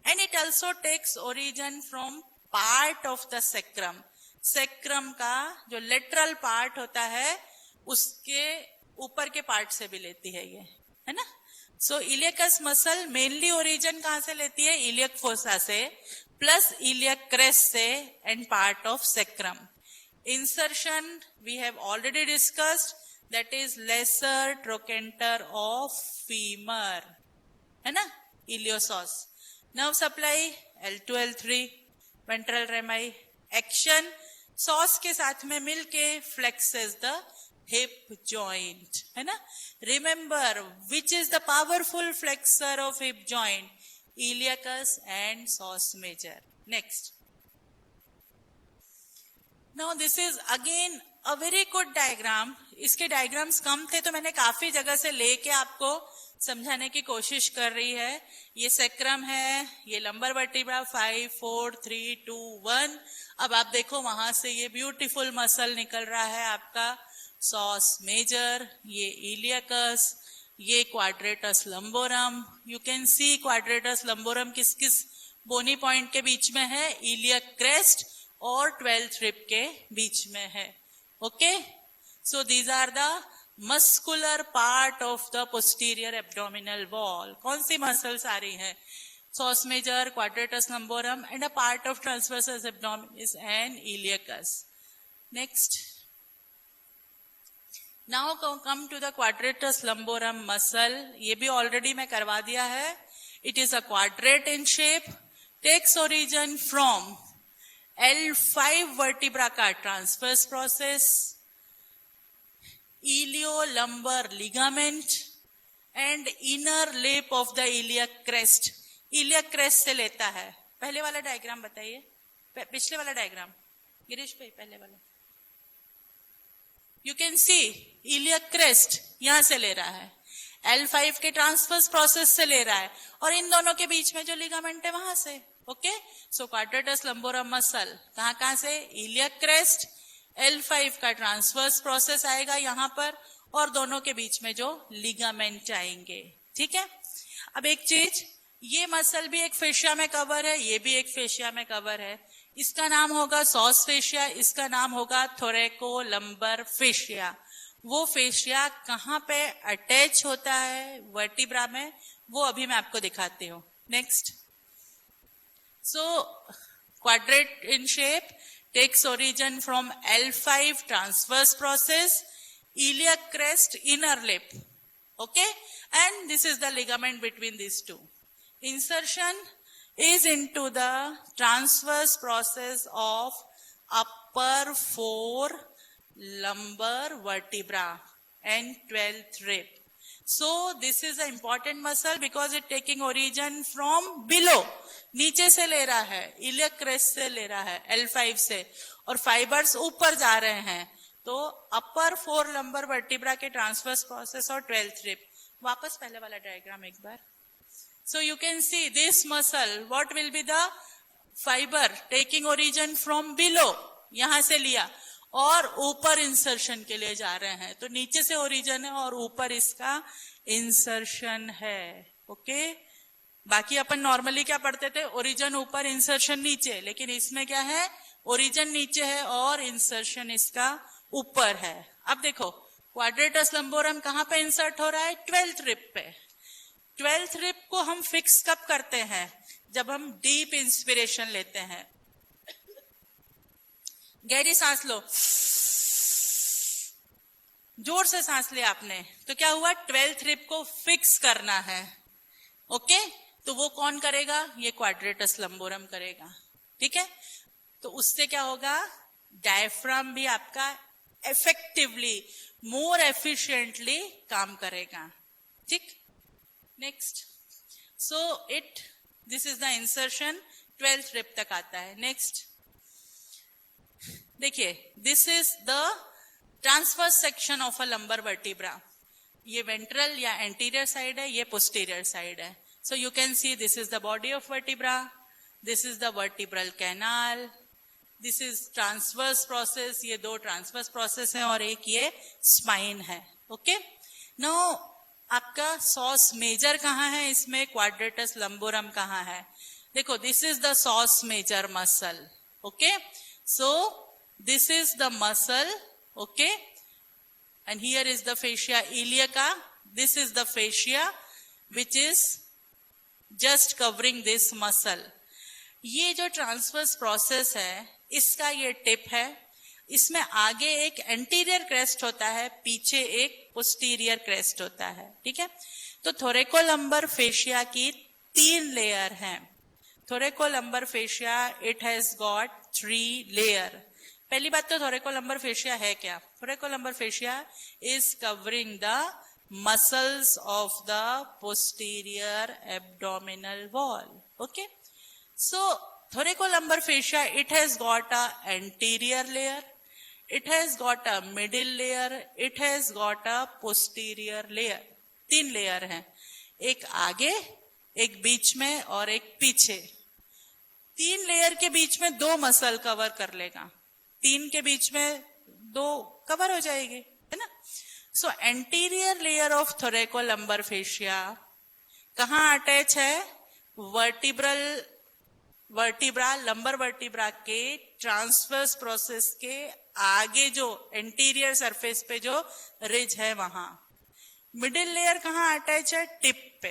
S1: and it also takes origin from part of the sacrum. Sacrum का जो lateral part होता है उसके ऊपर के पार्ट से भी लेती है ये, है ना। So iliacus muscle mainly origin कहां से लेती है, इलियक फोसा से प्लस इलियक क्रेस्ट से and part of sacrum. Insertion we have already discussed, that is lesser trochanter of femur, है ना, iliopsoas. Nerve supply L2, L3, ventral rami. Action psoas के साथ में मिलके फ्लेक्सेस द हिप जॉइंट, है ना। Remember which is the powerful flexor of hip joint, iliacus and psoas major. Next, now this is again a very good diagram. इसके diagrams कम थे तो मैंने काफी जगह से लेके आपको समझाने की कोशिश कर रही है। ये सेक्रम है, ये लंबर वर्टिब्रा 5, 4, 3, 2, 1। अब आप देखो वहां से ये ब्यूटीफुल मसल निकल रहा है आपका सॉस मेजर, ये इलियकस, ये quadratus lumborum. You can see quadratus lumborum किस किस बोनी पॉइंट के बीच में है, इलियक क्रेस्ट और 12th रिब के बीच में है। Okay, so these are the muscular part of the posterior abdominal wall. कौन सी मसल्स आ रही हैं, psoas major, quadratus lumborum, and a part of transversus abdominis and iliacus. Next, now come to the quadratus lumborum muscle. ये भी already मैं करवा दिया है। It is a quadrate in shape, takes origin from L5 vertebra का transverse process, iliolumbar ligament and inner lip of the iliac crest. Iliac crest से लेता है। पहले वाला डायग्राम बताइए, पिछले वाला डायग्राम गिरीश भाई, पहले वाला। You can C iliac crest यहां से ले रहा है, L5 के ट्रांसवर्स प्रोसेस से ले रहा है, और इन दोनों के बीच में जो लिगामेंट है वहां से। ओके, सो क्वाड्रेटस लंबोरम मसल कहां से, इलियक क्रेस्ट, L5 का ट्रांसवर्स प्रोसेस आएगा यहां पर, और दोनों के बीच में जो लिगामेंट आएंगे। ठीक है, अब एक चीज, ये मसल भी एक फेशिया में कवर है, ये भी एक फेशिया में कवर है। इसका नाम होगा सॉस फेशिया, इसका नाम होगा थोरेको लंबर फेशिया। वो फेशिया कहां पे अटैच होता है वर्टिब्रा में, वो अभी मैं आपको दिखाती हूँ। Next, so quadrate in shape, takes origin from L5 transverse process, iliac crest, inner lip. Okay, and this is the ligament between these two. Insertion is into the transverse process of upper 4 lumbar vertebra and 12th rib. So this is an important muscle because it taking origin from below. नीचे से ले रहा है, iliac crest से ले रहा है, L5 से, और फाइबर्स ऊपर जा रहे हैं। तो अपर 4 लंबर वर्टिब्रा के ट्रांसवर्स प्रोसेस और 12th रिब। वापस पहले वाला डायग्राम एक बार। So you can see this muscle, what will be the fibre taking origin from below, यहां से लिया और ऊपर इंसर्शन के लिए जा रहे हैं। तो नीचे से ओरिजिन है और ऊपर इसका इंसर्शन है। ओके, बाकी अपन नॉर्मली क्या पढ़ते थे, ओरिजिन ऊपर इंसर्शन नीचे, लेकिन इसमें क्या है, ओरिजिन नीचे है और इंसर्शन इसका ऊपर है। अब देखो क्वाड्रेटस लंबोरम कहां पे इंसर्ट हो रहा है, 12th रिब पे। 12th रिब को हम फिक्स कब करते हैं, जब हम डीप इंस्पिरेशन लेते हैं। गहरी सांस लो, जोर से सांस लिया आपने, तो क्या हुआ, 12th रिब को फिक्स करना है। ओके, तो वो कौन करेगा, ये क्वाड्रेटस लंबोरम करेगा। ठीक है, तो उससे क्या होगा, डायफ्राम भी आपका इफेक्टिवली, मोर एफिशिएंटली काम करेगा। ठीक, next, so it, this is the insertion, 12th rib तक आता है। नेक्स्ट देखिए, this is the transverse section of a lumbar vertebra. ये वेंट्रल या एंटीरियर साइड है, ये पोस्टीरियर साइड है। सो you can see this is the body of vertebra, this is the vertebral canal, this is transverse process, ये दो transverse process है और एक ये स्पाइन है। ओके, नो आपका सॉस मेजर कहाँ है इसमें, क्वाड्रेटस लंबोरम कहाँ है, देखो this is the psoas major muscle. Okay, so this is the muscle, okay, and here is the fascia iliaca, this is the fascia which is just covering this muscle। ये जो transverse process है, इसका ये tip है, इसमें आगे एक anterior crest होता है, पीछे एक पोस्टीरियर क्रेस्ट होता है। ठीक है, तो थोरेकोलंबर फेशिया की 3 लेयर हैं। Thoracolumbar fascia, it has got 3 layer. पहली बात तो थोरेकोलंबर फेशिया है क्या, thoracolumbar fascia is covering the muscles of the posterior abdominal wall. Okay, so thoracolumbar fascia, it has got a anterior layer, it has got a middle layer, it has got a posterior layer। 3 layer हैं, एक आगे, एक बीच में और एक पीछे। 3 layer के बीच में 2 मसल कवर कर लेगा, 3 के बीच में 2 कवर हो जाएगी, है ना। So anterior layer of thoracolumbar fascia कहाँ अटैच है, वर्टिब्रा, लंबर वर्टिब्रा के ट्रांसवर्स प्रोसेस के आगे जो एंटीरियर सरफेस पे जो रिज है वहां। मिडिल लेयर कहाँ अटैच है, टिप पे।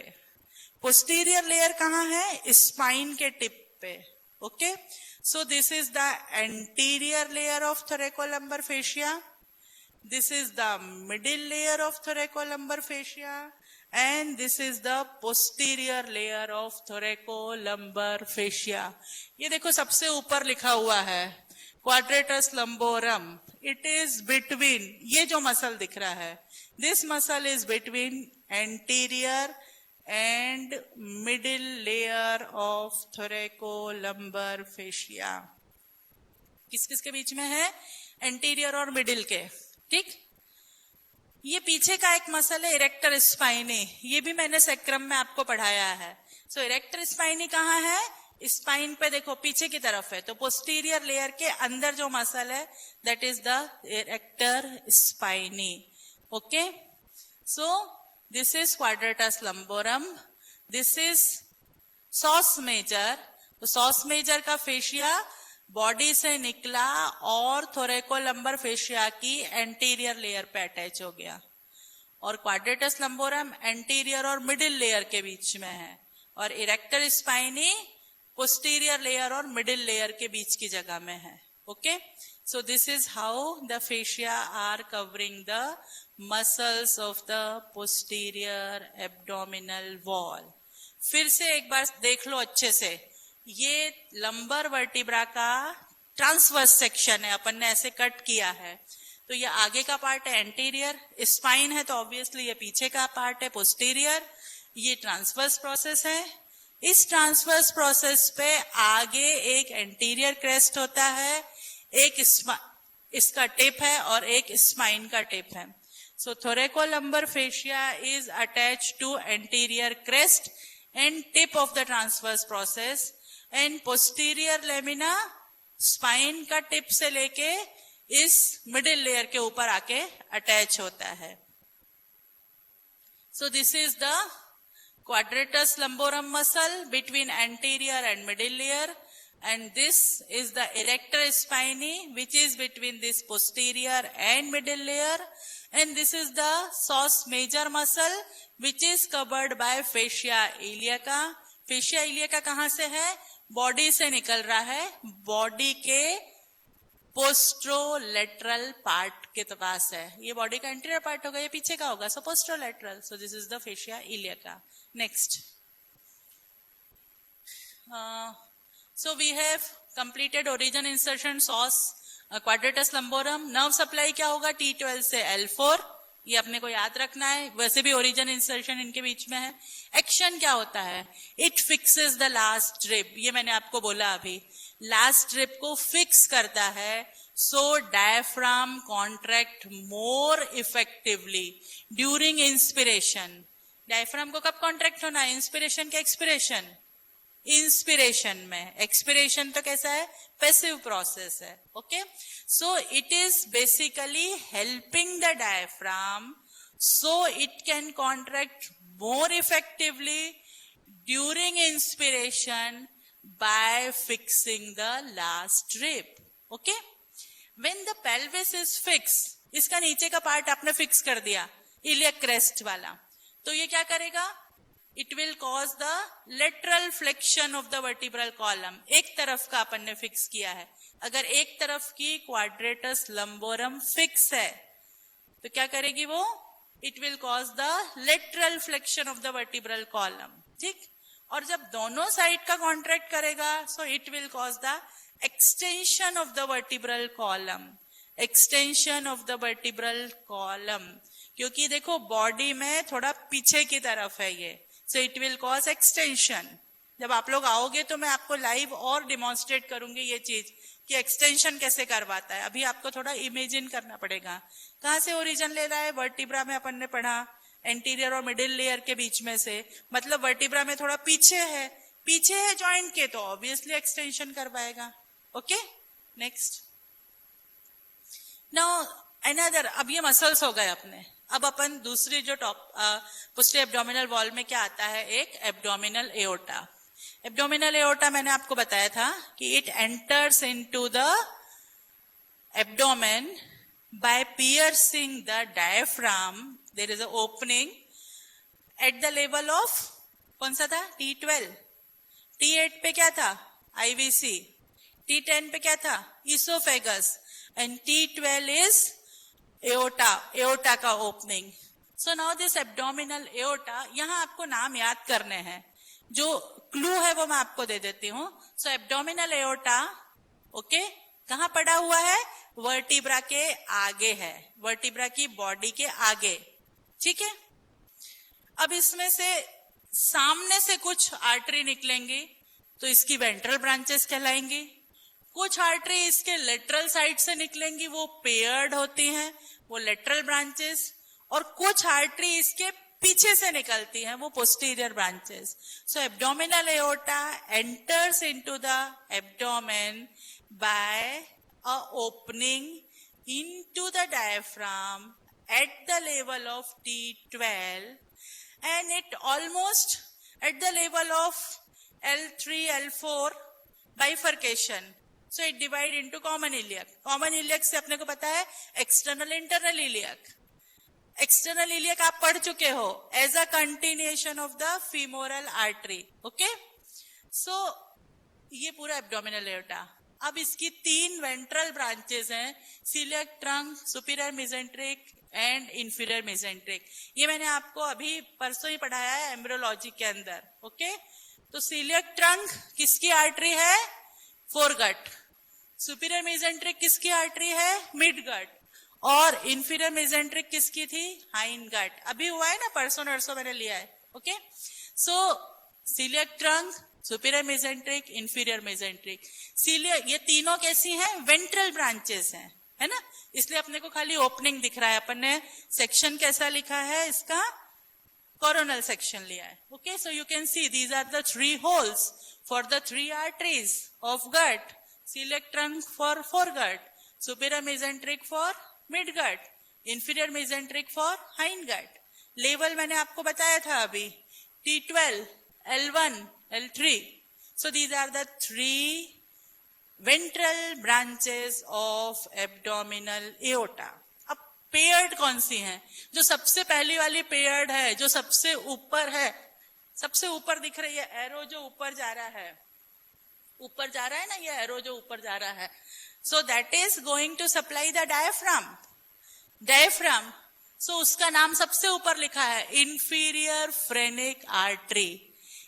S1: पोस्टीरियर लेयर कहाँ है, स्पाइन के टिप पे। Okay, so this is the anterior layer of thoracolumbar fascia, this is the middle layer of thoracolumbar fascia, and this is the posterior layer of thoracolumbar fascia। ये देखो सबसे ऊपर लिखा हुआ है quadratus lumborum, it is between, ये जो muscle दिख रहा है, this muscle is between anterior and middle layer of thoracolumbar fascia। किस किस के बीच में है, एंटीरियर और मिडिल के। ठीक, ये पीछे का एक मसल है इरेक्टर स्पाइनी, ये भी मैंने सेक्रम में आपको पढ़ाया है। सो इरेक्टर स्पाइनी कहाँ है, स्पाइन पे देखो पीछे की तरफ है, तो पोस्टीरियर लेयर के अंदर जो मसल है that is the erector spinae. Okay, so this is quadratus lumborum, this is sos major। तो सॉस मेजर का फेशिया बॉडी से निकला और थोरेकोलंबर फेशिया की एंटीरियर लेयर पे अटैच हो गया, और क्वाड्रेटस लंबोरम एंटीरियर और मिडिल लेयर के बीच में है, और इरेक्टर स्पाइनी पोस्टीरियर लेयर और मिडिल लेयर के बीच की जगह में है। Okay, so this is how the fascia are covering the muscles of the posterior abdominal wall। फिर से एक बार देख लो अच्छे से, ये लंबर वर्टिब्रा का ट्रांसवर्स सेक्शन है, अपन ने ऐसे कट किया है, तो ये आगे का पार्ट है एंटीरियर, स्पाइन है तो ऑब्वियसली ये पीछे का पार्ट है पोस्टीरियर, ये ट्रांसवर्स प्रोसेस है। इस ट्रांसवर्स प्रोसेस पे आगे एक एंटीरियर क्रेस्ट होता है, एक इसका टिप है और एक स्पाइन का टिप है। So thoracolumbar fascia is attached to anterior crest and tip of the transverse process, and posterior lamina spine का टिप से लेके इस मिडिल लेयर के ऊपर आके अटैच होता है। सो this is the quadratus lumborum muscle between anterior and middle layer, and this is the erector spinae which is between this posterior and middle layer, and this is the sos major muscle which is covered by fascia iliaca। fascia iliaca कहाँ से है, body से निकल रहा है, body के पोस्ट्रोलेटरल part के पास है. ये बॉडी का एंटीरियर पार्ट होगा, ये पीछे का होगा, so posterolateral. So this is the fascia iliaca. Next. So we have completed origin, insertion, source, quadratus lumborum. Nerve supply क्या होगा? T12 से L4. ये अपने को याद रखना है. वैसे भी origin, insertion इनके बीच में है. Action क्या होता है? It fixes the last rib. ये मैंने आपको बोला अभी. Last rib को fix करता है. So diaphragm contract more effectively during inspiration. Diaphragm को कब contract होना है? Inspiration के expiration. इंस्पिरेशन में. एक्सपिरेशन तो कैसा है? पैसिव प्रोसेस है. Okay. So it is basically helping the diaphragm so it can contract more effectively during inspiration bye fixing the last rib. Okay. When the pelvis is fix, इसका नीचे का part आपने fix कर दिया, iliac crest वाला, तो ये क्या करेगा? It will cause the lateral flexion of the vertebral column. एक तरफ का अपन ने फिक्स किया है. अगर एक तरफ की quadratus lumborum फिक्स है तो क्या करेगी वो? It will cause the lateral flexion of the vertebral column. ठीक. और जब दोनों साइड का कॉन्ट्रैक्ट करेगा so it will cause the extension of the vertebral column. Extension of the vertebral column. क्योंकि देखो बॉडी में थोड़ा पीछे की तरफ है ये. So it will cause extension. जब आप लोग आओगे तो मैं आपको लाइव और डिमॉन्स्ट्रेट करूंगी ये चीज कि एक्सटेंशन कैसे करवाता है. अभी आपको थोड़ा इमेजिन करना पड़ेगा. कहां से ओरिजिन ले रहा है? वर्टिब्रा में अपन ने पढ़ा, एंटीरियर और मिडिल लेयर के बीच में से. मतलब वर्टिब्रा में थोड़ा पीछे है, पीछे है जॉइंट के, तो ऑब्वियसली एक्सटेंशन करवाएगा. ओके. नेक्स्ट. Now another. अब ये मसल्स हो गए अपने. अब अपन दूसरी जो पोस्टीरियर एब्डोमिनल वॉल में क्या आता है? एक एब्डोमिनल एओर्टा. एब्डोमिनल एओर्टा मैंने आपको बताया था कि it enters into the abdomen by piercing the diaphragm. There is a opening at the level of, कौन सा था? T12. T8 पे क्या था? IVC. T10 पे क्या था? Oesophagus. And T12 is aorta का opening. So now this abdominal aorta, यहां आपको नाम याद करने हैं. जो क्लू है वो मैं आपको दे देती हूं. सो एब्डोमिनल एओर्टा, ओके, कहां पड़ा हुआ है? वर्टिब्रा के आगे है, वर्टिब्रा की बॉडी के आगे. ठीक है. अब इसमें से सामने से कुछ आर्टरी निकलेंगी तो इसकी वेंट्रल ब्रांचेस कहलाएंगी. कुछ आर्टरी इसके लेटरल साइड से निकलेंगी, वो पेयर्ड होती हैं, वो लेटरल ब्रांचेस. और कुछ आर्टरी इसके पीछे से निकलती हैं, वो posterior branches. So abdominal aorta enters into the abdomen by a opening into the diaphragm at the level of T12 and it almost at the level of L3, L4 bifurcation. So it divide into common iliac. Common iliac से अपने को पता है external internal iliac. External iliac आप पढ़ चुके हो as a continuation of the femoral artery. Okay? So ये पूरा abdominal aorta. अब इसकी 3 वेंट्रल ब्रांचेस हैं, coeliac trunk, superior mesenteric and inferior mesenteric. ये मैंने आपको अभी परसों ही पढ़ाया है एम्ब्रियोलॉजी के अंदर. ओके. तो सीलियक ट्रंक किसकी आर्टरी है? फोरगट. सुपीरियर मेसेंट्रिक किसकी आर्टरी है? मिडगट. और इंफीरियर मेसेंट्रिक किसकी थी? हाइंडगट. अभी हुआ है ना, परसों नरसों मैंने लिया है. Okay. So coeliac trunk, superior mesenteric, inferior mesenteric. सीलियर, ये तीनों कैसी हैं? वेंट्रल ब्रांचेस हैं, है ना. इसलिए अपने को खाली ओपनिंग दिख रहा है. अपन ने सेक्शन कैसा लिखा है इसका? कोरोनल सेक्शन लिया है. Okay. So you can see these are the 3 holes for the 3 arteries of gut. Coeliac trunk for foregut, superior mesenteric for midgut, inferior mesenteric for hindgut. Level मैंने आपको बताया था अभी, T12, L1, L3. So these are the 3 ventral branches of abdominal aorta. अब paired कौन सी हैं? जो सबसे पहली वाली पेयर्ड है, जो सबसे ऊपर है, सबसे ऊपर दिख रही है एरो जो ऊपर जा रहा है, ऊपर जा रहा है ना, ये एरो जो ऊपर जा रहा है. So that is going to supply the diaphragm. So उसका नाम सबसे ऊपर लिखा है inferior phrenic artery.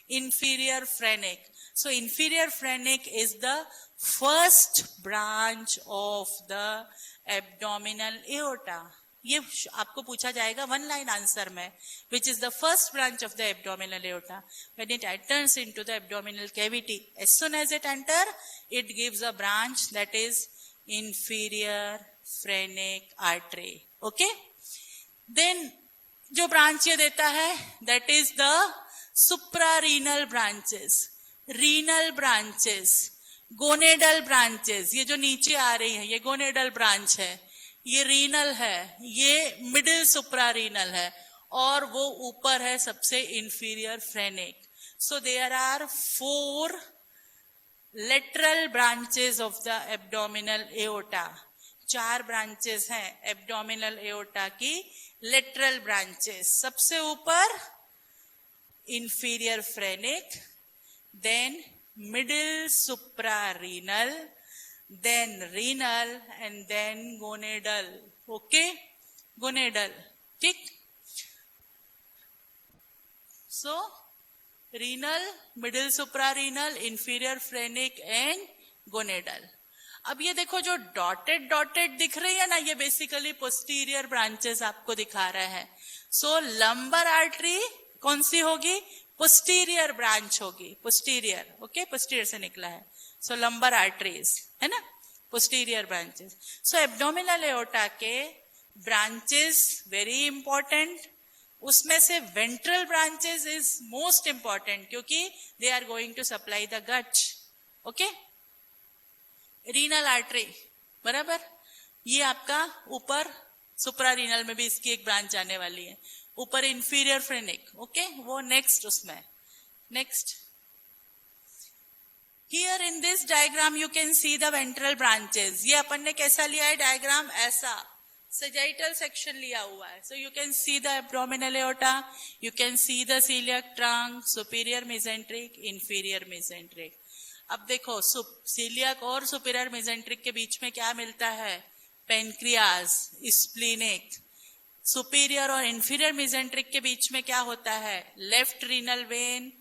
S1: Inferior phrenic. So inferior phrenic is the first branch of the abdominal aorta. ये आपको पूछा जाएगा वन लाइन आंसर में, which is the first branch of the abdominal aorta. When it enters into the abdominal cavity, as soon as it enters, it gives a branch that is inferior phrenic artery. Okay? Then जो branch ये देता है, that is the suprarenal branches, renal branches, gonadal branches. ये जो नीचे आ रही है, ये gonadal branch है, ये रीनल है, ये मिडिल सुप्रारीनल है, और वो ऊपर है सबसे inferior phrenic. So there are 4 lateral branches of the abdominal aorta. 4 branches हैं एब्डोमिनल एओर्टा की, लेटरल ब्रांचेस. सबसे ऊपर inferior phrenic, then middle suprarenal, then renal, and then gonadal. Okay? Gonadal. ठीक? So, renal, middle suprarenal, inferior phrenic and gonadal. अब ये देखो जो dotted दिख रही है ना, ये बेसिकली पोस्टीरियर ब्रांचेस आपको दिखा रहा है. सो लंबर आर्टरी कौन सी होगी? पोस्टीरियर ब्रांच होगी. पोस्टीरियर. ओके? पोस्टीरियर से निकला है. सो लंबर आर्टरीज है ना, posterior branches. So abdominal aorta के ब्रांचेस वेरी इंपॉर्टेंट. उसमें से ventral branches is most important, क्योंकि they are going to supply the gut. Okay? Renal artery बराबर, ये आपका ऊपर सुप्रारीनल में भी इसकी एक ब्रांच आने वाली है. ऊपर इंफीरियर फ्रेनिक. ओके? वो नेक्स्ट उसमें. Next, Here in this diagram you can see the ventral branches. ये अपन ने कैसा लिया है डायग्राम? ऐसा sagittal section लिया हुआ है. So you can see the abdominal aorta, you can see the celiac trunk, superior mesenteric, inferior mesenteric. अब देखो celiac और superior mesenteric के बीच में क्या मिलता है? Pancreas, splenic. Superior और inferior mesenteric के बीच में क्या होता है? Left renal vein,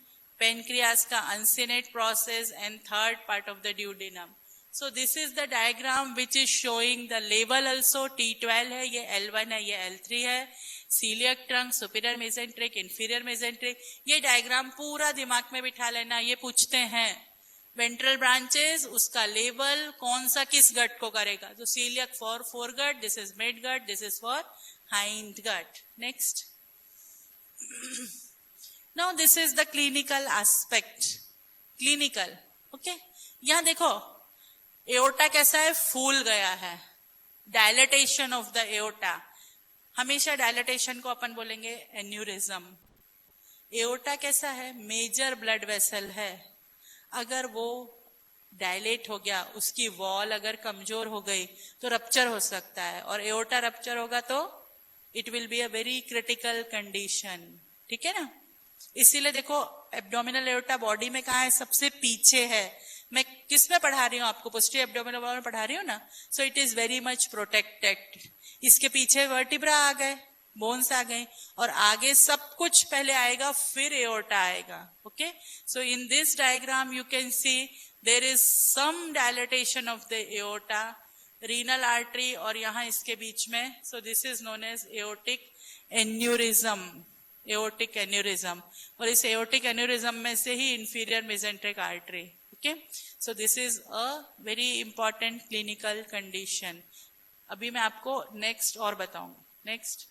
S1: pancreas का uncinate process, and third part of the duodenum. So this is the diagram which is showing the level also. T12 है, ये L1 है, ये L3 है. Celiac trunk, superior mesenteric, inferior mesenteric. ये diagram पूरा दिमाग में बिठा लेना. ये पूछते हैं ventral branches, उसका लेवल कौन सा किस गट को करेगा. तो celiac for foregut, this is mid gut, this is for hind gut. Next. Now this is the clinical aspect. Clinical. Okay? यहाँ देखो एओर्टा कैसा है? फूल गया है. Dilatation of the aorta. हमेशा डायलेटेशन को अपन बोलेंगे एन्यूरिज्म. एओर्टा कैसा है? मेजर ब्लड वेसल है. अगर वो डायलेट हो गया, उसकी वॉल अगर कमजोर हो गई तो रप्चर हो सकता है, और एओर्टा रप्चर होगा तो it will be a very critical condition. ठीक है ना? इसीलिए देखो एब्डोमिनल एओर्टा बॉडी में कहाँ है? सबसे पीछे है. मैं किस में पढ़ा रही हूँ आपको? पोस्टीरियर एब्डोमिनल वॉल में पढ़ा रही हूँ ना. So it is very much protected. इसके पीछे वर्टिब्रा आ गए, बोन्स आ गए, और आगे सब कुछ पहले आएगा, फिर एओर्टा आएगा. Okay? So in this diagram you can see there is some dilatation of the aorta, renal artery, और यहाँ इसके बीच में. So this is known as aortic aneurysm. Aortic aneurysm. और इस एओर्टिक एन्यूरिज्म में से ही inferior mesenteric artery. Okay? So this is a very important clinical condition. अभी मैं आपको नेक्स्ट और बताऊंगा. Next.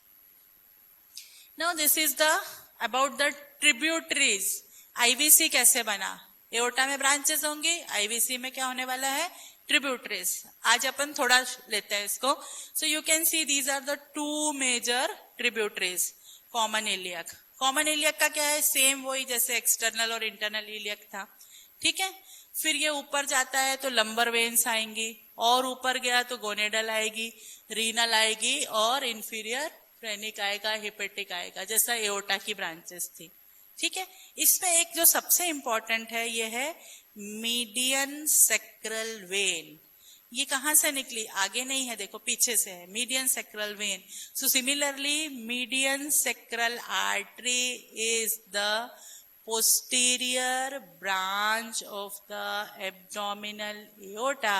S1: Now this is the about the tributaries. IVC कैसे बना? एओर्टा में ब्रांचेस होंगी, आईवीसी में क्या होने वाला है? ट्रिब्यूटरीज. आज अपन थोड़ा लेते हैं इसको. So you can see these are the 2 major tributaries. Common iliac. Common iliac का क्या है? सेम वही जैसे एक्सटर्नल और इंटरनल इलियक था. ठीक है? फिर ये ऊपर जाता है तो लंबर वेन्स आएंगी, और ऊपर गया तो गोनेडल आएगी, रीनल आएगी, और इंफीरियर फ्रेनिक आएगा, हिपेटिक आएगा, जैसा एओर्टा की ब्रांचेस थी. ठीक है? इसमें एक जो सबसे इंपॉर्टेंट है ये है मीडियन सेक्रल वेन. ये कहां से निकली, आगे नहीं है, देखो पीछे से है, median sacral when. So similarly median sacral artery is the posterior branch of the abdominal aorta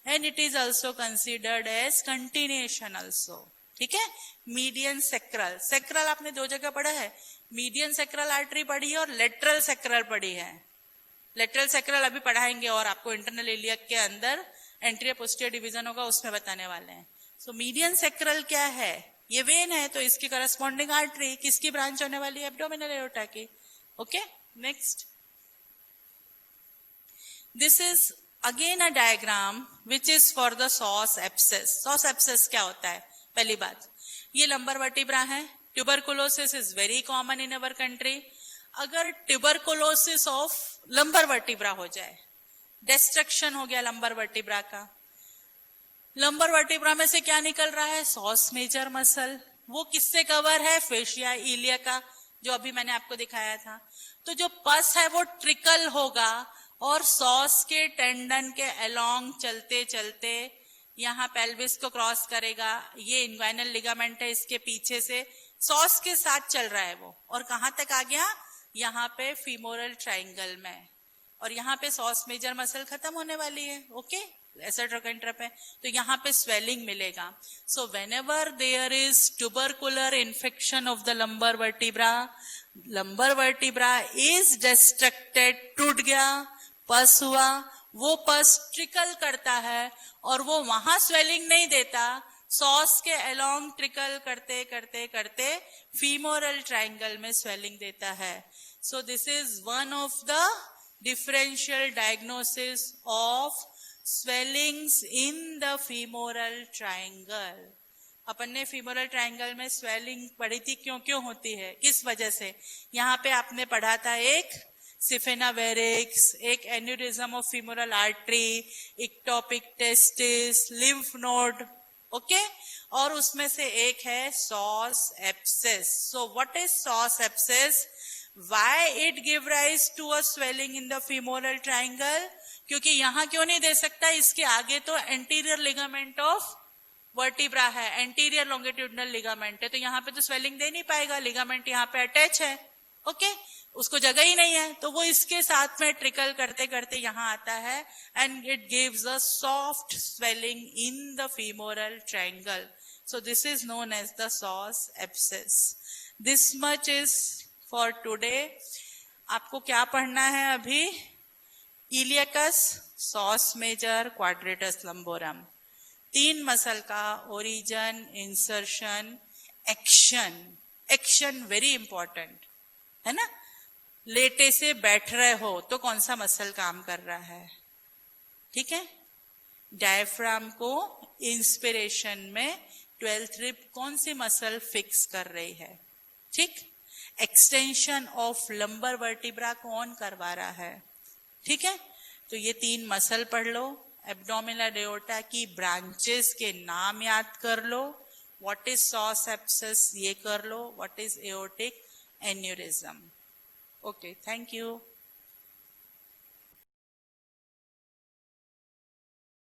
S1: and it is also considered as continuation also. ठीक है, मीडियन सेक्रल. सेक्रल आपने दो जगह पढ़ा है, मीडियन सेक्रल आर्टरी पढ़ी है और लेटरल सेक्रल पढ़ी है. लेटरल सेक्रल अभी पढ़ाएंगे और आपको इंटरनल इलियक के अंदर एंटीरियर पोस्टीरियर डिवीजन होगा, उसमें बताने वाले हैं. सो मीडियन सेक्रल क्या है, ये वेन है, तो इसकी करस्पॉन्डिंग आर्टरी किसकी ब्रांच होने वाली है, एब्डोमिनल एओर्टा की. Okay, next. This is again a diagram which is for the psoas abscess. Psoas abscess क्या होता है, पहली बात ये लंबर वर्टिब्रा है. Tuberculosis is very common in our country. अगर ट्यूबरकुलोसिस ऑफ लंबर वर्टिब्रा हो जाए, डिस्ट्रक्शन हो गया लंबर वर्टिब्रा का, लंबर वर्टिब्रा में से क्या निकल रहा है, सॉस मेजर मसल. वो किससे कवर है, फेशिया इलिया का, जो अभी मैंने आपको दिखाया था. तो जो पस है वो ट्रिकल होगा और सॉस के टेंडन के अलोंग चलते चलते यहाँ पेल्विस को क्रॉस करेगा. ये इन्वाइनल लिगामेंट है, इसके पीछे से सॉस के साथ चल रहा है वो, और कहां तक आ गया, यहाँ पे फीमोरल ट्राइंगल में, और यहाँ पे सॉस मेजर मसल खत्म होने वाली है. ओके, ऐसा ट्रोकेंट्रप है, तो यहाँ पे स्वेलिंग मिलेगा. So whenever there is tubercular infection of the lumbar vertebra is destructed, टूट गया, पस हुआ, वो पस ट्रिकल करता है और वो वहां स्वेलिंग नहीं देता, सॉस के अलोंग ट्रिकल करते करते करते फीमोरल ट्राइंगल में स्वेलिंग देता है. सो this is one of the differential diagnosis of swellings in the femoral triangle. अपन ने फीमोरल ट्राइंगल में स्वेलिंग पढ़ी थी, क्यों क्यों होती है, किस वजह से. यहाँ पे आपने पढ़ा था एक सिफेना वेरिक्स, एक aneurysm of femoral artery, ectopic testis, lymph node. Okay, और उसमें से एक है psoas abscess. So what is psoas abscess, why it give rise to a swelling in the femoral triangle, क्योंकि यहां क्यों नहीं दे सकता, इसके आगे तो एंटीरियर लिगामेंट ऑफ वर्टिब्रा है, एंटीरियर लॉन्गिट्यूडनल लिगामेंट है, तो यहाँ पे तो स्वेलिंग दे नहीं पाएगा, लिगामेंट यहाँ पे अटैच है. ओके, उसको जगह ही नहीं है, तो वो इसके साथ में ट्रिकल करते करते यहाँ आता है and it gives a soft swelling in the femoral triangle. So this is known as the psoas abscess. This much is for today. आपको क्या पढ़ना है अभी, iliacus, psoas major, quadratus lumborum, तीन मसल का origin, insertion, action. Action very important है ना, लेटे से बैठ रहे हो तो कौन सा मसल काम कर रहा है, ठीक है. डायफ्राम को इंस्पिरेशन में 12th रिब कौन सी मसल फिक्स कर रही है, ठीक. एक्सटेंशन ऑफ लंबर वर्टिब्रा कौन करवा रहा है, ठीक है. तो ये तीन मसल पढ़ लो, एब्डोमिनल एओर्टा की ब्रांचेस के नाम याद कर लो, व्हाट इज सॉस एब्सेस ये कर लो, what is aortic aneurysm. Okay, thank you.